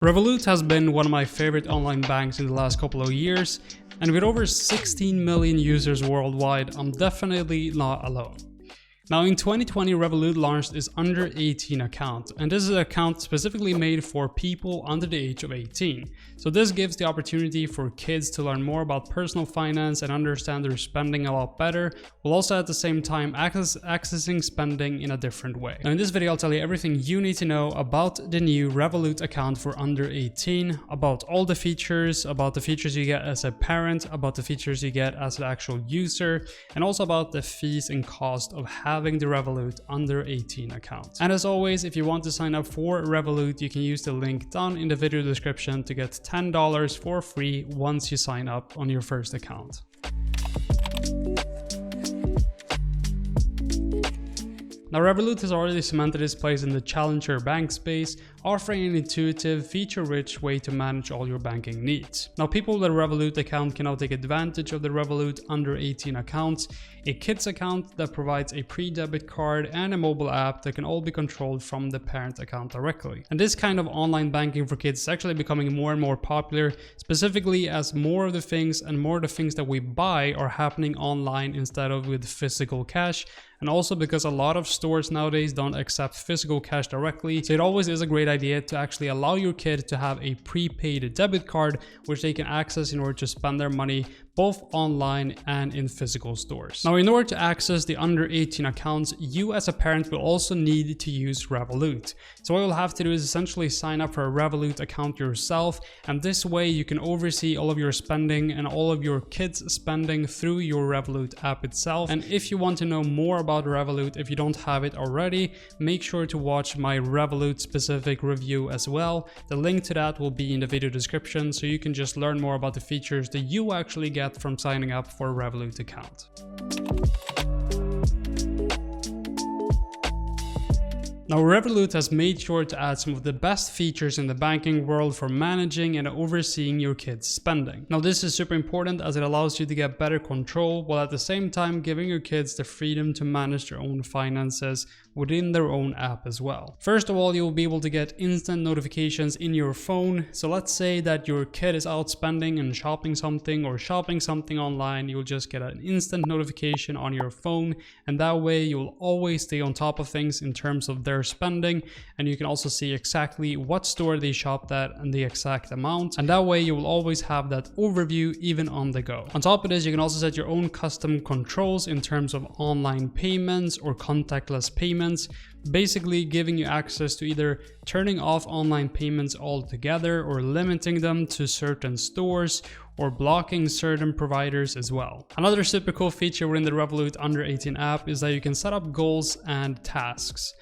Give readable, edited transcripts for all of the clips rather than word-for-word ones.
Revolut has been one of my favorite online banks in the last couple of years, and with over 16 million users worldwide, I'm definitely not alone. Now in 2020, Revolut launched its under 18 account, and this is an account specifically made for people under the age of 18. So this gives the opportunity for kids to learn more about personal finance and understand their spending a lot better, while also at the same time accessing spending in a different way. Now in this video, I'll tell you everything you need to know about the new Revolut account for under 18, about all the features you get as a parent, about the features you get as an actual user, and also about the fees and cost of having the Revolut under 18 account. And as always, if you want to sign up for Revolut, you can use the link down in the video description to get $10 for free once you sign up on your first account. Now Revolut has already cemented its place in the challenger bank space, offering an intuitive, feature-rich way to manage all your banking needs. Now people with a Revolut account can now take advantage of the Revolut under 18 accounts, a kids account that provides a pre-debit card, and a mobile app that can all be controlled from the parent account directly. And this kind of online banking for kids is actually becoming more and more popular, specifically as more of the things that we buy are happening online instead of with physical cash, and also because a lot of stores nowadays don't accept physical cash directly, so it always is a great idea to actually allow your kid to have a prepaid debit card which they can access in order to spend their money both online and in physical stores. Now in order to access the under 18 accounts, you as a parent will also need to use Revolut. So what you'll have to do is essentially sign up for a Revolut account yourself, and this way you can oversee all of your spending and all of your kids' spending through your Revolut app itself. And if you want to know more about Revolut, if you don't have it already, make sure to watch my Revolut specific review as well. The link to that will be in the video description, so you can just learn more about the features that you actually get from signing up for a Revolut account. Now Revolut has made sure to add some of the best features in the banking world for managing and overseeing your kids' spending. Now this is super important as it allows you to get better control while at the same time giving your kids the freedom to manage their own finances within their own app as well. First of all, you'll be able to get instant notifications in your phone. So let's say that your kid is out spending and shopping something online, you'll just get an instant notification on your phone, and that way you'll always stay on top of things in terms of their spending, and you can also see exactly what store they shopped at and the exact amount, and that way you will always have that overview even on the go. On top of this, you can also set your own custom controls in terms of online payments or contactless payments, basically giving you access to either turning off online payments altogether or limiting them to certain stores or blocking certain providers as well. Another super cool feature within the Revolut under 18 app is that you can set up goals and tasks.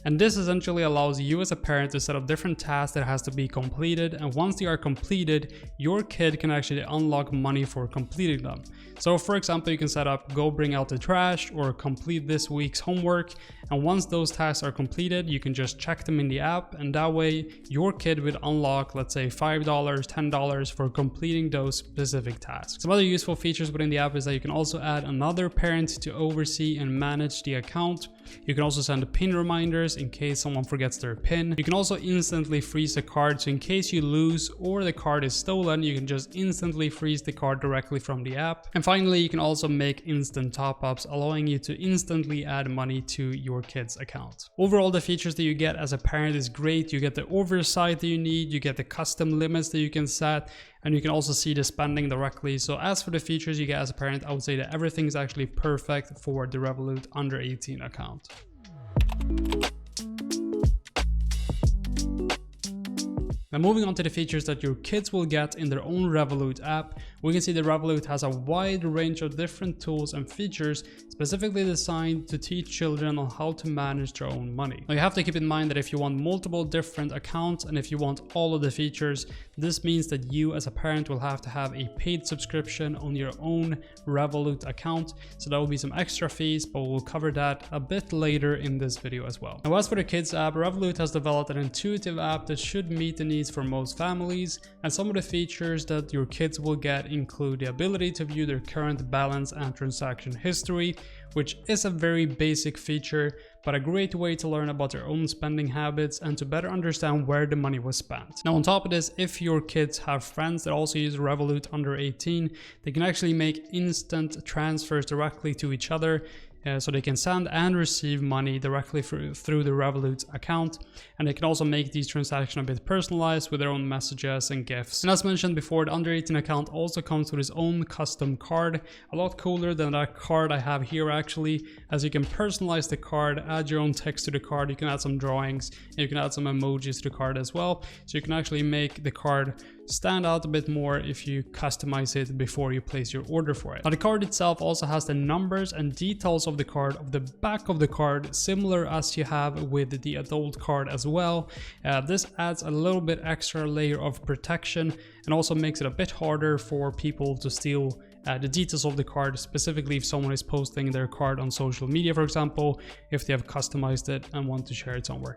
And this essentially allows you as a parent to set up different tasks that has to be completed, and once they are completed, your kid can actually unlock money for completing them. So for example, you can set up go bring out the trash or complete this week's homework, and once those tasks are completed, you can just check them in the app, and that way your kid would unlock, let's say $5, $10 for completing those specific tasks. Some other useful features within the app is that you can also add another parent to oversee and manage the account. You can also send PIN reminders in case someone forgets their PIN. You can also instantly freeze the card, so in case you lose or the card is stolen, you can just instantly freeze the card directly from the app. And finally, you can also make instant top-ups, allowing you to instantly add money to your kid's account. Overall, the features that you get as a parent is great. You get the oversight that you need, you get the custom limits that you can set, and you can also see the spending directly. So as for the features you get as a parent, I would say that everything is actually perfect for the Revolut under 18 account. Now moving on to the features that your kids will get in their own Revolut app, we can see that Revolut has a wide range of different tools and features specifically designed to teach children on how to manage their own money. Now you have to keep in mind that if you want multiple different accounts and if you want all of the features, this means that you as a parent will have to have a paid subscription on your own Revolut account. So that will be some extra fees, but we'll cover that a bit later in this video as well. Now as for the kids app, Revolut has developed an intuitive app that should meet the needs for most families, and some of the features that your kids will get include the ability to view their current balance and transaction history, which is a very basic feature, but a great way to learn about their own spending habits and to better understand where the money was spent. Now on top of this, if your kids have friends that also use Revolut under 18, they can actually make instant transfers directly to each other. So they can send and receive money directly through the Revolut account, and they can also make these transactions a bit personalized with their own messages and gifts. And as mentioned before, the under 18 account also comes with its own custom card, a lot cooler than that card I have here actually, as you can personalize the card, add your own text to the card, you can add some drawings, and you can add some emojis to the card as well, so you can actually make the card stand out a bit more if you customize it before you place your order for it. Now the card itself also has the numbers and details of the card of the back of the card, similar as you have with the adult card as well. This adds a little bit extra layer of protection and also makes it a bit harder for people to steal the details of the card, specifically if someone is posting their card on social media, for example, if they have customized it and want to share it somewhere.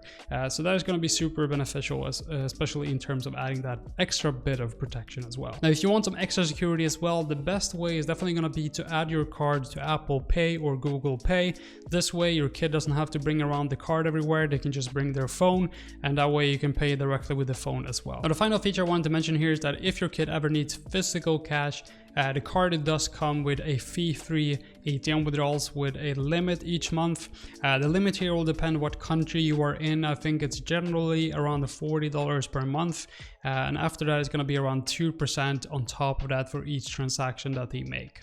So that is going to be super beneficial, especially in terms of adding that extra bit of protection as well. Now, if you want some extra security as well, the best way is definitely going to be to add your card to Apple Pay or Google Pay. This way, your kid doesn't have to bring around the card everywhere. They can just bring their phone, and that way you can pay directly with the phone as well. Now, the final feature I wanted to mention here is that if your kid ever needs physical cash, the card does come with a fee-free ATM withdrawals with a limit each month. The limit here will depend what country you are in. I think it's generally around $40 per month, and after that it's going to be around 2% on top of that for each transaction that they make.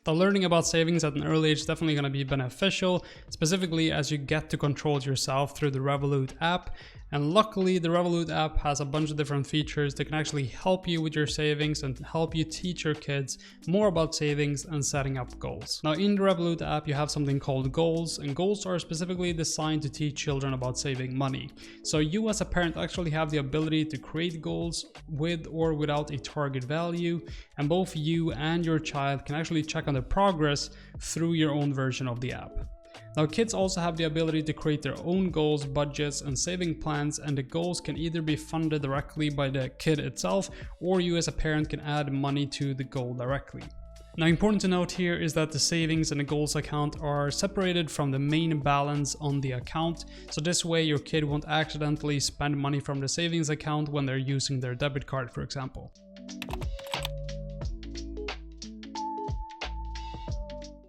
The learning about savings at an early age is definitely going to be beneficial, specifically as you get to control it yourself through the Revolut app. And luckily, the Revolut app has a bunch of different features that can actually help you with your savings and help you teach your kids more about savings and setting up goals. Now, in the Revolut app, you have something called goals, and goals are specifically designed to teach children about saving money. So you as a parent actually have the ability to create goals with or without a target value, and both you and your child can actually check on the progress through your own version of the app. Now, kids also have the ability to create their own goals, budgets, and saving plans, and the goals can either be funded directly by the kid itself, or you as a parent can add money to the goal directly. Now, important to note here is that the savings and the goals account are separated from the main balance on the account, so this way your kid won't accidentally spend money from the savings account when they're using their debit card, for example.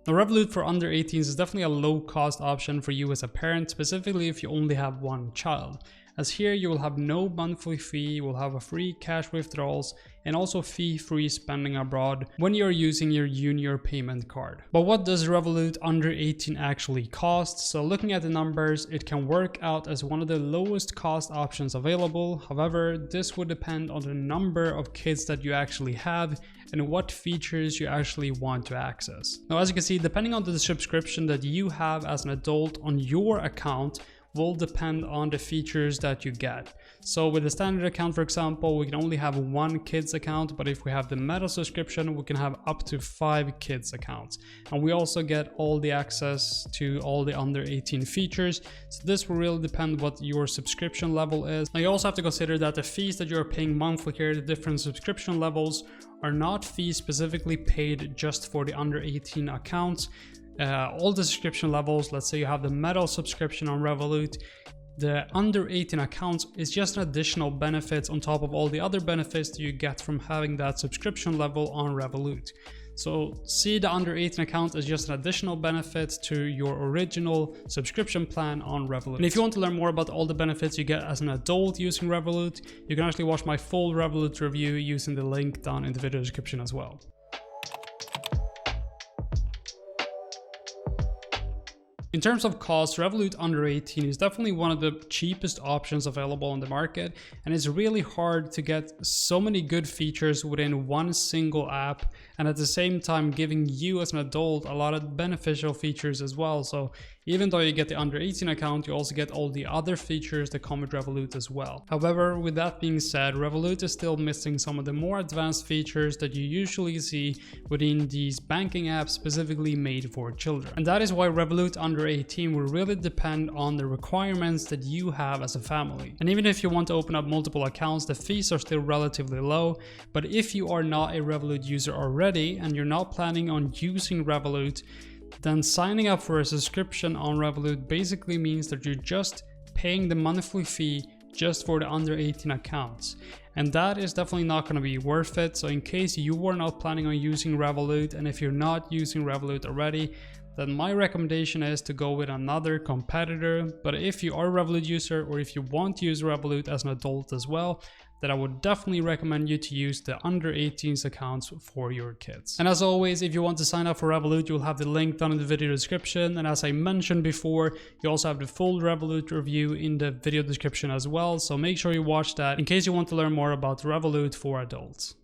Now, Revolut for under 18s is definitely a low-cost option for you as a parent, specifically if you only have one child. As here you will have no monthly fee, you will have a free cash withdrawals, and also fee-free spending abroad when you're using your Junior payment card. But what does Revolut under 18 actually cost? So looking at the numbers, it can work out as one of the lowest cost options available. However, this would depend on the number of kids that you actually have and what features you actually want to access. Now, as you can see, depending on the subscription that you have as an adult on your account will depend on the features that you get. So with the standard account, for example, we can only have one kids account, but if we have the Meta subscription, we can have up to 5 kids accounts. And we also get all the access to all the under 18 features. So this will really depend what your subscription level is. Now, you also have to consider that the fees that you're paying monthly here, the different subscription levels, are not fees specifically paid just for the under 18 accounts. All the subscription levels, let's say you have the Metal subscription on Revolut, the under 18 accounts is just an additional benefit on top of all the other benefits that you get from having that subscription level on Revolut. So see the under 18 account as just an additional benefit to your original subscription plan on Revolut. And if you want to learn more about all the benefits you get as an adult using Revolut, you can actually watch my full Revolut review using the link down in the video description as well. In terms of cost, Revolut under 18 is definitely one of the cheapest options available on the market, and it's really hard to get so many good features within one single app, and at the same time giving you as an adult a lot of beneficial features as well. So Even though you get the under 18 account, you also get all the other features that come with Revolut as well. However, with that being said, Revolut is still missing some of the more advanced features that you usually see within these banking apps specifically made for children. And that is why Revolut under 18 will really depend on the requirements that you have as a family. And even if you want to open up multiple accounts, the fees are still relatively low. But if you are not a Revolut user already and you're not planning on using Revolut, then signing up for a subscription on Revolut basically means that you're just paying the monthly fee just for the under 18 accounts. And that is definitely not going to be worth it. So in case you are not planning on using Revolut, and if you're not using Revolut already, then my recommendation is to go with another competitor. But if you are a Revolut user, or if you want to use Revolut as an adult as well, then I would definitely recommend you to use the under 18s accounts for your kids. And as always, if you want to sign up for Revolut, you'll have the link down in the video description. And as I mentioned before, you also have the full Revolut review in the video description as well. So make sure you watch that in case you want to learn more about Revolut for adults.